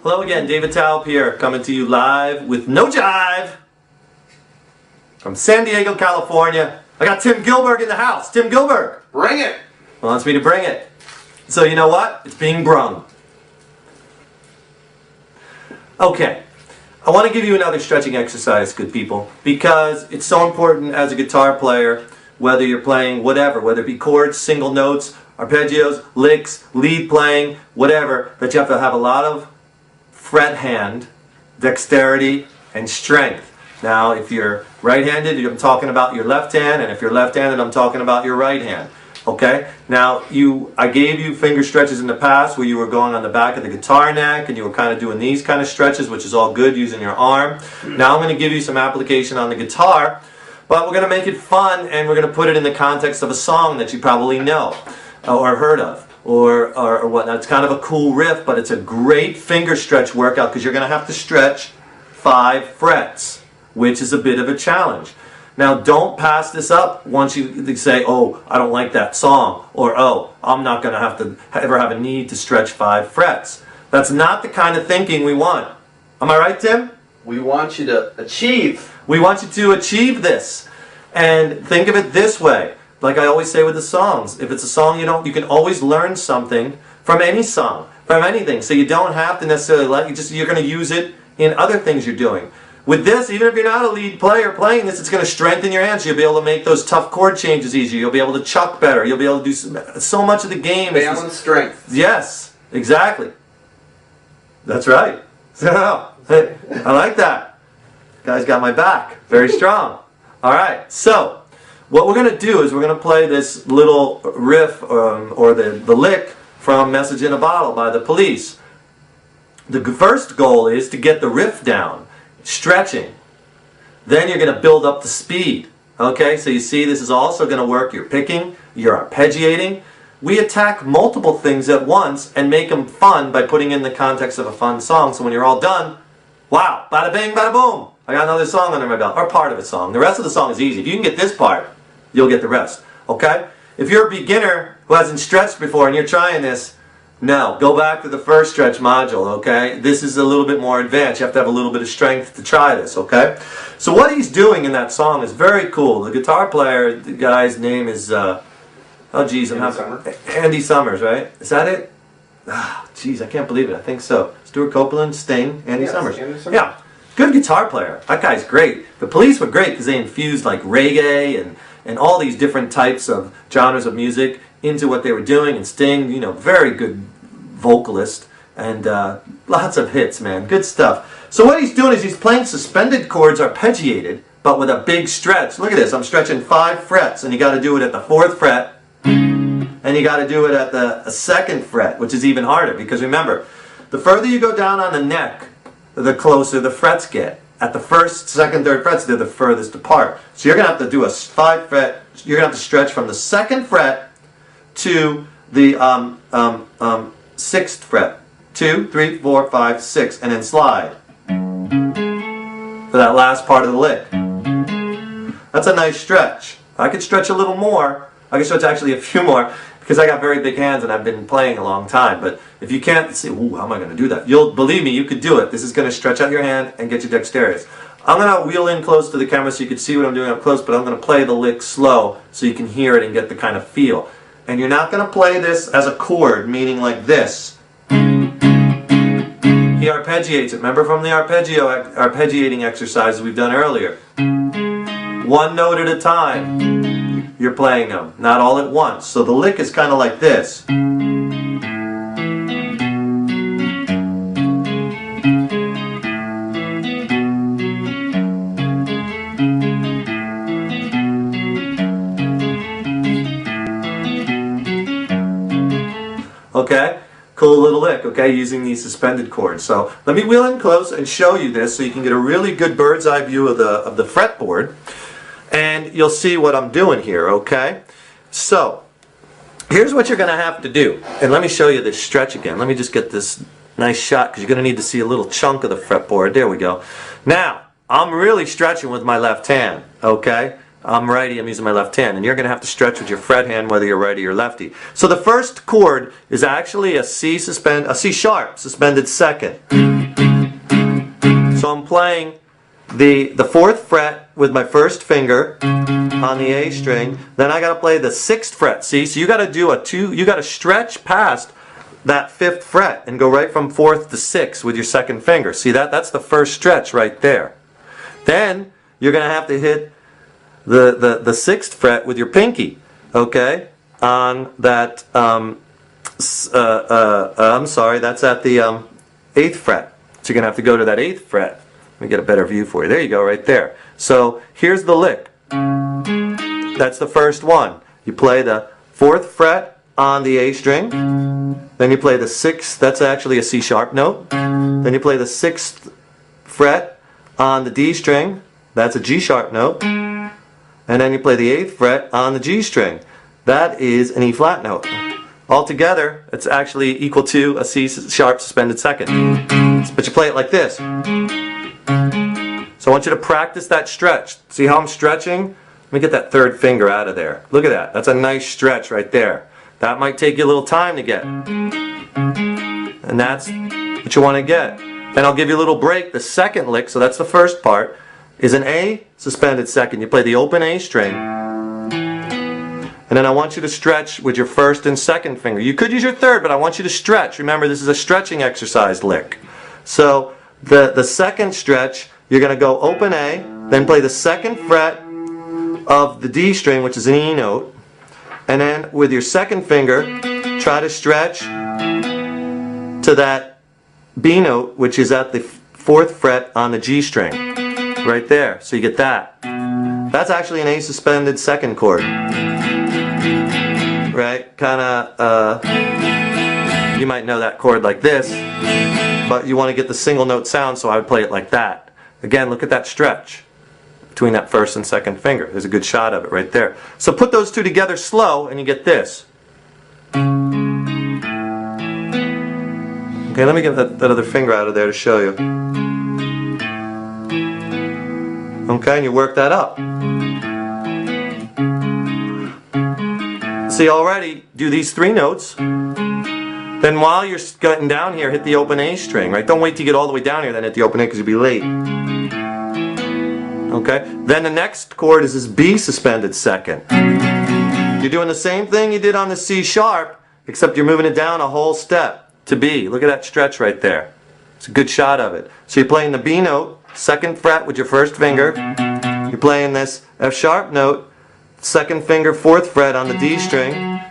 Hello again, David Taub here, coming to you live with no jive from San Diego, California. I got Tim Gilberg in the house. Tim Gilberg. Bring it! Wants me to bring it. So you know what? It's being brung. Okay. I want to give you another stretching exercise, good people, because it's so important as a guitar player, whether you're playing whatever, whether it be chords, single notes, arpeggios, licks, lead playing, whatever, that you have to have a lot of fret hand, dexterity, and strength. Now, if you're right-handed, I'm talking about your left hand, and if you're left-handed, I'm talking about your right hand. Okay? Now, I gave you finger stretches in the past where you were going on the back of the guitar neck, and you were kind of doing these kind of stretches, which is all good using your arm. Now I'm going to give you some application on the guitar, but we're going to make it fun, and we're going to put it in the context of a song that you probably know or heard of. Or whatnot. It's kind of a cool riff, but it's a great finger stretch workout because you're going to have to stretch 5 frets, which is a bit of a challenge. Now, don't pass this up once you say, oh, I don't like that song, or oh, I'm not going to have to ever have a need to stretch 5 frets. That's not the kind of thinking we want. Am I right, Tim? We want you to achieve. We want you to achieve this. And think of it this way. Like I always say with the songs, if it's a song you can always learn something from any song, from anything. So you don't have to necessarily you're going to use it in other things you're doing. With this, even if you're not a lead player playing this, it's going to strengthen your hands. You'll be able to make those tough chord changes easier. You'll be able to chuck better. You'll be able to do so much of the game. Balance strength. Yes, exactly. That's right. I like that. Guy's got my back. Very strong. All right, so what we're going to do is we're going to play this little riff or the lick from Message in a Bottle by the Police. The first goal is to get the riff down, stretching. Then you're going to build up the speed. Okay, so you see this is also going to work your picking, your arpeggiating. We attack multiple things at once and make them fun by putting in the context of a fun song. So when you're all done, wow, bada bing, bada boom. I got another song under my belt, or part of a song. The rest of the song is easy. If you can get this part, you'll get the rest. Okay? If you're a beginner who hasn't stretched before and you're trying this, no. Go back to the first stretch module, okay? This is a little bit more advanced. You have to have a little bit of strength to try this, okay? So what he's doing in that song is very cool. The guitar player, the guy's name is, Andy Summers, right? Is that it? Ah, geez, I can't believe it. I think so. Stuart Copeland, Sting, Andy Summers. Andy Summers. Yeah. Good guitar player. That guy's great. The Police were great because they infused like reggae and all these different types of genres of music into what they were doing. And Sting, very good vocalist and lots of hits, man. Good stuff. So what he's doing is he's playing suspended chords arpeggiated, but with a big stretch. Look at this. I'm stretching 5 frets, and you got to do it at the 4th fret, and you got to do it at the 2nd fret, which is even harder because remember, the further you go down on the neck, the closer the frets get. At the 1st, 2nd, 3rd frets, they're the furthest apart. So you're going to have to do a 5 fret, you're going to have to stretch from the 2nd fret to the 6th fret. 2, 3, 4, 5, 6, and then slide for that last part of the lick. That's a nice stretch. I could stretch a little more. I could stretch actually a few more because I got very big hands and I've been playing a long time. But if you can't see, ooh, how am I going to do that? Believe me, you could do it. This is going to stretch out your hand and get you dexterous. I'm going to wheel in close to the camera so you can see what I'm doing up close, but I'm going to play the lick slow so you can hear it and get the kind of feel. And you're not going to play this as a chord, meaning like this. He arpeggiates it. Remember from the arpeggiating exercises we've done earlier. 1 note at a time. You're playing them, not all at once. So the lick is kind of like this. Okay? Cool little lick, okay, using these suspended chords. So let me wheel in close and show you this so you can get a really good bird's eye view of the fretboard. And you'll see what I'm doing here, okay? So, here's what you're going to have to do. And let me show you this stretch again. Let me just get this nice shot because you're going to need to see a little chunk of the fretboard. There we go. Now, I'm really stretching with my left hand, okay? I'm righty, I'm using my left hand, and you're going to have to stretch with your fret hand whether you're righty or lefty. So the first chord is actually a C sharp suspended second. So I'm playing the 4th fret with my first finger on the A string. Then I got to play the 6th fret. See, so you got to do you got to stretch past that 5th fret and go right from 4th to 6th with your second finger. See that's the first stretch right there. Then you're going to have to hit the 6th fret with your pinky, okay, on that, I'm sorry, that's at the 8th fret. So you're going to have to go to that 8th fret. Let me get a better view for you. There you go, right there. So here's the lick. That's the first one. You play the 4th fret on the A string. Then you play the 6th, that's actually a C sharp note. Then you play the 6th fret on the D string. That's a G sharp note. And then you play the 8th fret on the G string. That is an E flat note. Altogether, it's actually equal to a C sharp suspended second. But you play it like this. So I want you to practice that stretch. See how I'm stretching? Let me get that 3rd finger out of there. Look at that. That's a nice stretch right there. That might take you a little time to get. And that's what you want to get. Then I'll give you a little break. The second lick, so that's the first part, is an A suspended second. You play the open A string. And then I want you to stretch with your 1st and 2nd finger. You could use your 3rd, but I want you to stretch. Remember, this is a stretching exercise lick. So the 2nd stretch, you're going to go open A, then play the 2nd fret of the D string, which is an E note. And then with your 2nd finger, try to stretch to that B note, which is at the 4th fret on the G string. Right there. So you get that. That's actually an A suspended second chord. Right? Kind of, you might know that chord like this, but you want to get the single note sound, so I would play it like that. Again, look at that stretch between that 1st and 2nd finger. There's a good shot of it right there. So put those two together slow and you get this. Okay, let me get that other finger out of there to show you. Okay, and you work that up. See, already do these 3 notes. Then while you're getting down here, hit the open A string, right? Don't wait till you get all the way down here, then hit the open A because you'll be late. Okay? Then the next chord is this B suspended second. You're doing the same thing you did on the C sharp, except you're moving it down a whole step to B. Look at that stretch right there. It's a good shot of it. So you're playing the B note, 2nd fret with your 1st finger. You're playing this F sharp note, 2nd finger, 4th fret on the D string.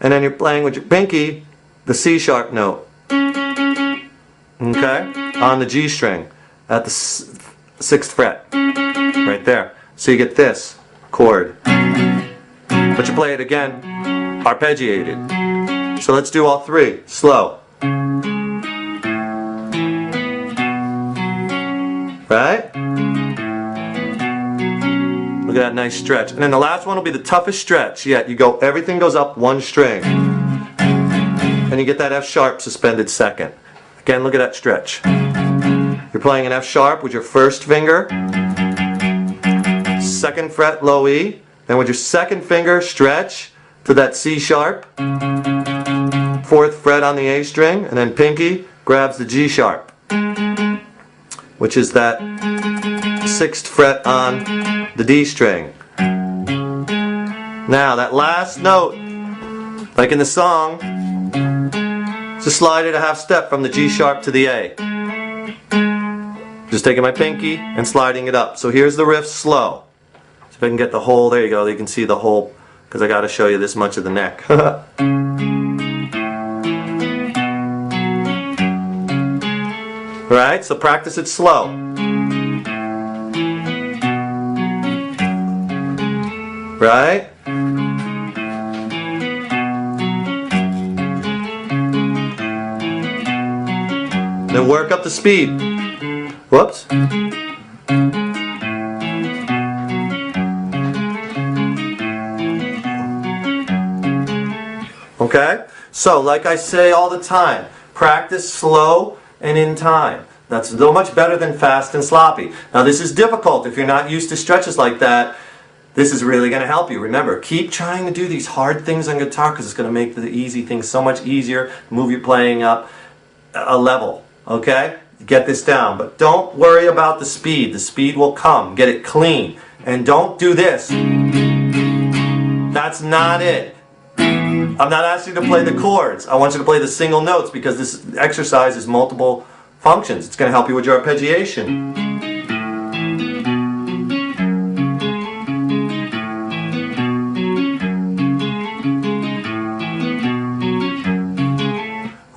And then you're playing with your pinky the C sharp note. Okay? On the G string at the 6th fret. Right there. So you get this chord. But you play it again arpeggiated. So let's do all 3. Slow. Right? Look at that nice stretch. And then the last one will be the toughest stretch yet. Everything goes up 1 string. And you get that F sharp suspended second. Again, look at that stretch. You're playing an F sharp with your 1st finger, 2nd fret low E, then with your 2nd finger stretch to that C sharp, 4th fret on the A string, and then pinky grabs the G sharp, which is that 6th fret on the D string. Now that last note, like in the song, just slide it a half step from the G sharp to the A. Just taking my pinky and sliding it up. So here's the riff slow. So if I can get the whole, there you go, you can see the whole, because I got to show you this much of the neck. Right, so practice it slow. Right? Then work up the speed. Whoops. Okay? So, like I say all the time, practice slow and in time. That's so much better than fast and sloppy. Now, this is difficult if you're not used to stretches like that. This is really going to help you. Remember, keep trying to do these hard things on guitar because it's going to make the easy things so much easier. Move your playing up a level, okay? Get this down, but don't worry about the speed. The speed will come. Get it clean. And don't do this. That's not it. I'm not asking you to play the chords. I want you to play the single notes because this exercise is multiple functions. It's going to help you with your arpeggiation.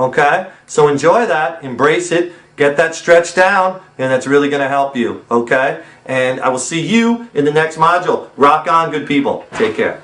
Okay? So enjoy that, embrace it, get that stretch down, and that's really going to help you. Okay? And I will see you in the next module. Rock on, good people. Take care.